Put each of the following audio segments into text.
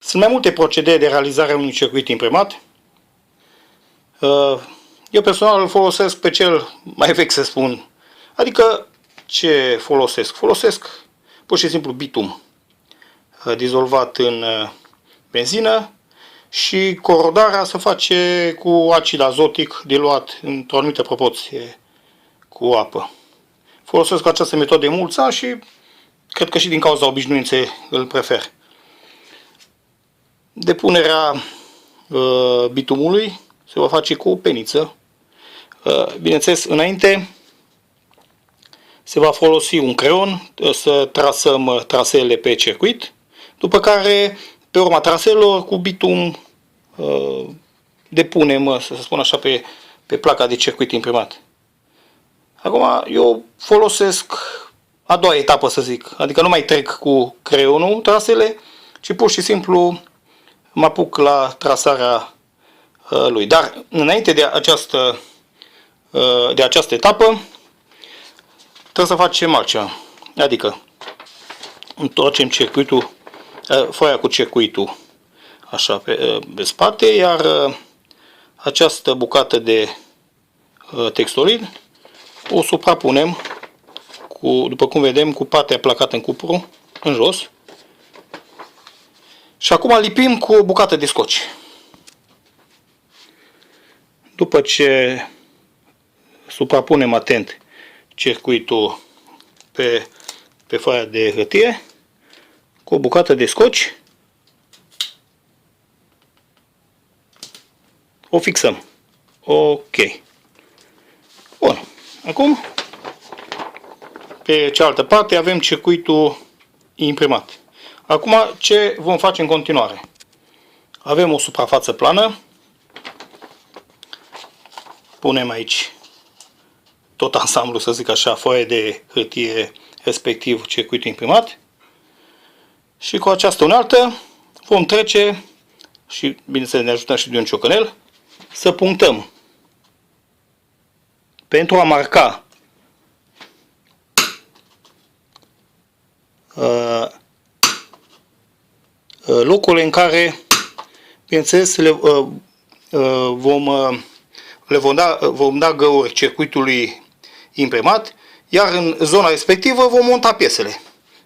Sunt mai multe procedee de realizare a unui circuit imprimat. Eu personal îl folosesc pe cel mai vechi, să spun. Adică, ce folosesc? Folosesc pur și simplu bitum dizolvat în benzină și corodarea se face cu acid azotic diluat într-o anumită proporție cu apă. Folosesc această metodă de mulți ani și cred că și din cauza obișnuinței îl prefer. Depunerea bitumului se va face cu o peniță. Bineînțeles, înainte se va folosi un creion să trasăm traseele pe circuit, după care, pe urma traseelor, cu bitum depunem, să spun așa, pe placa de circuit imprimat. Acum, eu folosesc a doua etapă, să zic, adică nu mai trec cu creionul trasele, ci pur și simplu mă apuc la trasarea lui. Dar, înainte de această etapă, trebuie să facem altceva. Adică, întoarcem circuitul, foaia cu circuitul așa pe spate, iar această bucată de textolid o suprapunem, după cum vedem, cu partea placată în cupru, în jos. Și acum lipim cu o bucată de scoci. După ce suprapunem atent circuitul pe foaia de hârtie, cu o bucată de scoci, o fixăm. Ok. Bun. Acum, pe cealaltă parte avem circuitul imprimat. Acum, ce vom face în continuare? Avem o suprafață plană. Punem aici tot ansamblu, să zic așa, foaie de hârtie, respectiv circuitul imprimat. Și cu această unealtă vom trece, și bineînțeles ne ajutăm și de un ciocănel, să punctăm pentru a marca locurile în care, bineînțeles, vom da găuri circuitului imprimat, iar în zona respectivă vom monta piesele,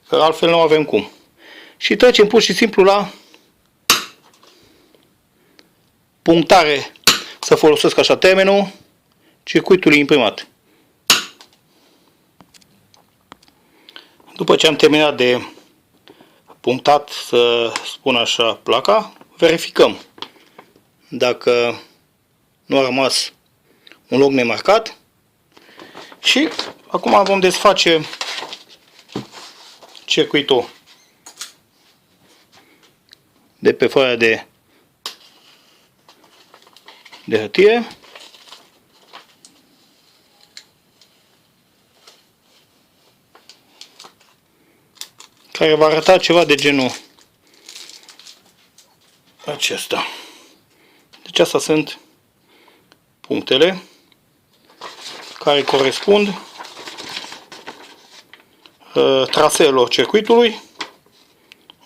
că altfel nu avem cum. Și trecem pur și simplu la punctare, să folosesc așa termenul, circuitului imprimat. După ce am terminat de punctat, să spun așa, placa, verificăm dacă nu a rămas un loc nemarcat și acum vom desface circuitul de pe foaia de hârtie. Care va arăta ceva de genul acesta. Deci astea sunt punctele care corespund traseelor circuitului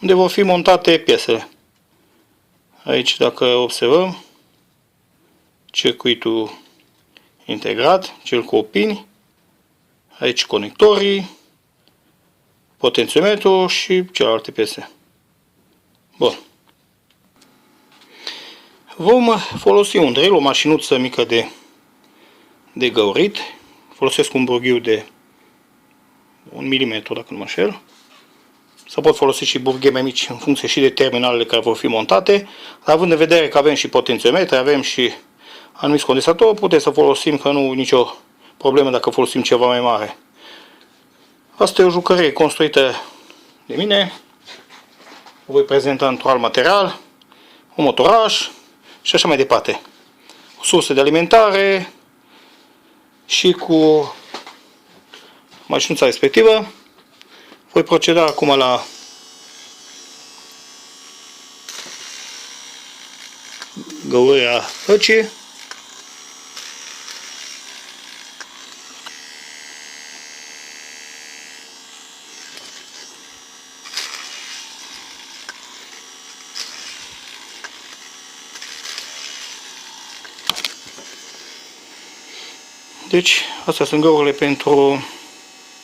unde vor fi montate piesele. Aici, dacă observăm, circuitul integrat, cel cu opini, aici conectorii, potențiometru și celelalte piese. Bun. Vom folosi un drill, o mașinuță mică de găurit. Folosesc un burghiu de 1 mm, dacă nu mă înșel. Se pot folosi și burghie mai mici în funcție și de terminalele care vor fi montate. Având în vedere că avem și potențiometri, avem și anumiți condensatori, putem să folosim, că nu nicio problemă dacă folosim ceva mai mare. Asta e o jucărie construită de mine. O voi prezenta într-un alt material, un motoraj și așa mai departe. O sursă de alimentare și cu mașinuța respectivă. Voi proceda acum la găurirea hăcii. Deci, astea sunt găurile pentru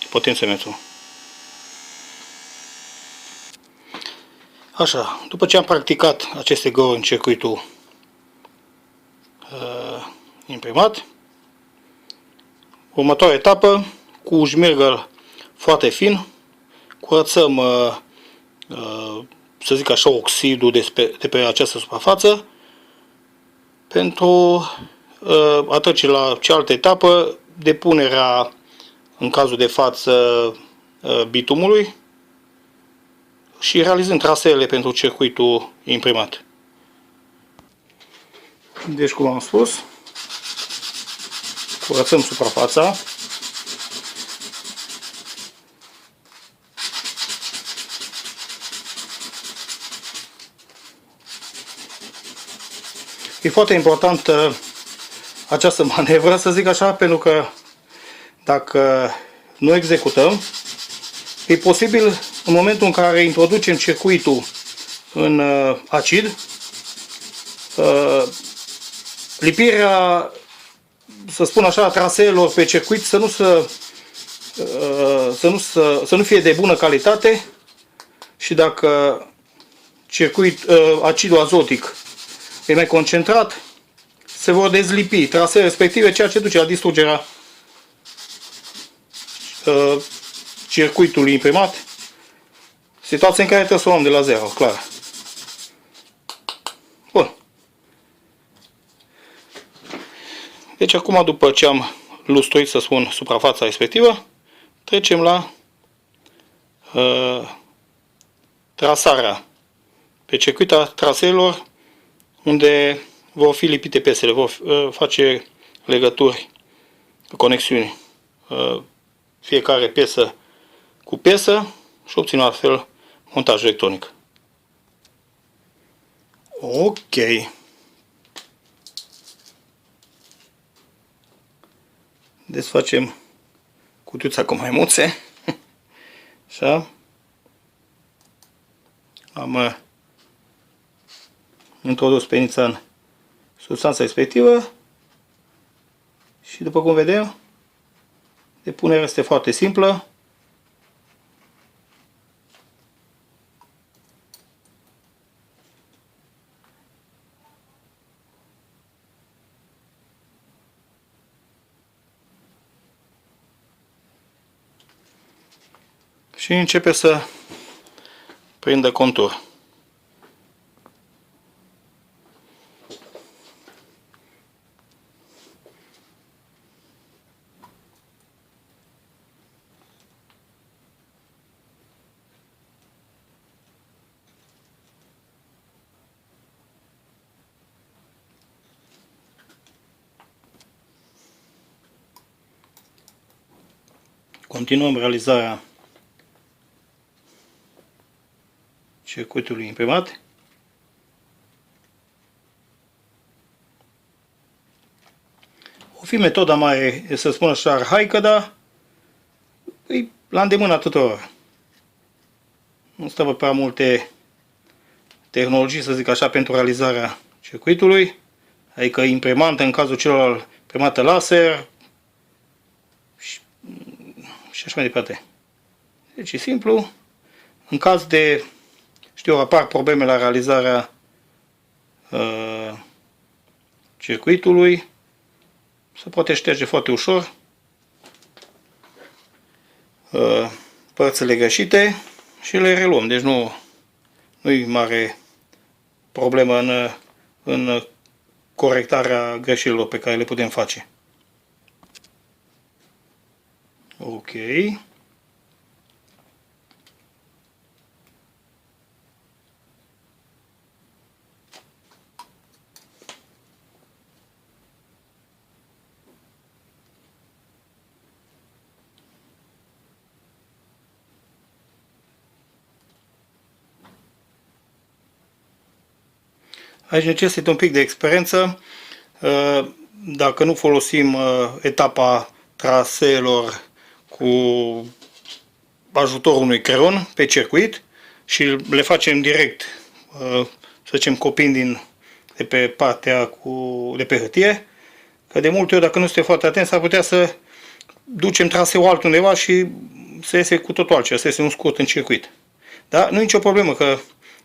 potențiometru. Așa, după ce am practicat aceste găuri în circuitul imprimat, următoarea etapă, cu șmirgăl foarte fin, curățăm, să zic așa, oxidul de pe această suprafață pentru a trece la cealaltă etapă, depunerea, în cazul de față, bitumului și realizând traseele pentru circuitul imprimat. Deci, cum am spus, curățăm suprafața. E foarte importantă această manevră, să zic așa, pentru că dacă nu executăm, e posibil în momentul în care introducem circuitul în acid, lipirea, să spun așa, a traseelor pe circuit să nu fie de bună calitate și dacă acidul azotic e mai concentrat, se vor dezlipi traseele respective, ceea ce duce la distrugerea circuitului imprimat, situație în care trebuie să o luăm de la zero, clar. Bun. Deci acum, după ce am lustruit, să spun, suprafața respectivă, trecem la trasarea pe circuit a traseelor unde vor fi lipite piesele, vor face legături, conexiuni, fiecare piesă cu piesă și obținem astfel montaj electronic. Ok. Desfacem cutiuța cu maimuțe. Așa. Am introdus penița în substanța respectivă și, după cum vedem, depunerea este foarte simplă. Și începe să prindă contur. Continuăm realizarea circuitului imprimat. O fi metoda mai, să spun așa, arhaică, dar e la îndemâna tuturor. Nu stă prea multe tehnologii, să zic așa, pentru realizarea circuitului, adică imprimantă în cazul celor imprimate laser și așa mai departe. Deci e simplu. În caz de, știu, apar probleme la realizarea circuitului, se poate șterge foarte ușor părțile greșite și le reluăm. Deci nu-i mare problemă în corectarea greșelilor pe care le putem face. Ok. Aici necesită un pic de experiență. Dacă nu folosim etapa traseelor cu ajutorul unui creion pe circuit și le facem direct, să zicem, copiind de pe partea de pe hârtie, Că de multe ori, dacă nu suntem foarte atenți, s-ar putea să ducem traseul altundeva și să iese cu totul altceva, să iese un scurt în circuit. Dar nu e nicio problemă că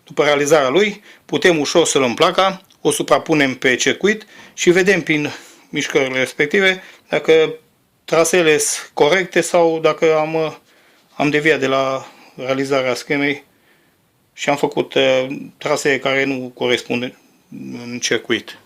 după realizarea lui putem ușor să luăm placa, o suprapunem pe circuit și vedem prin mișcările respective dacă traseele sunt corecte sau dacă am deviat de la realizarea schemei și am făcut trasee care nu corespund în circuit.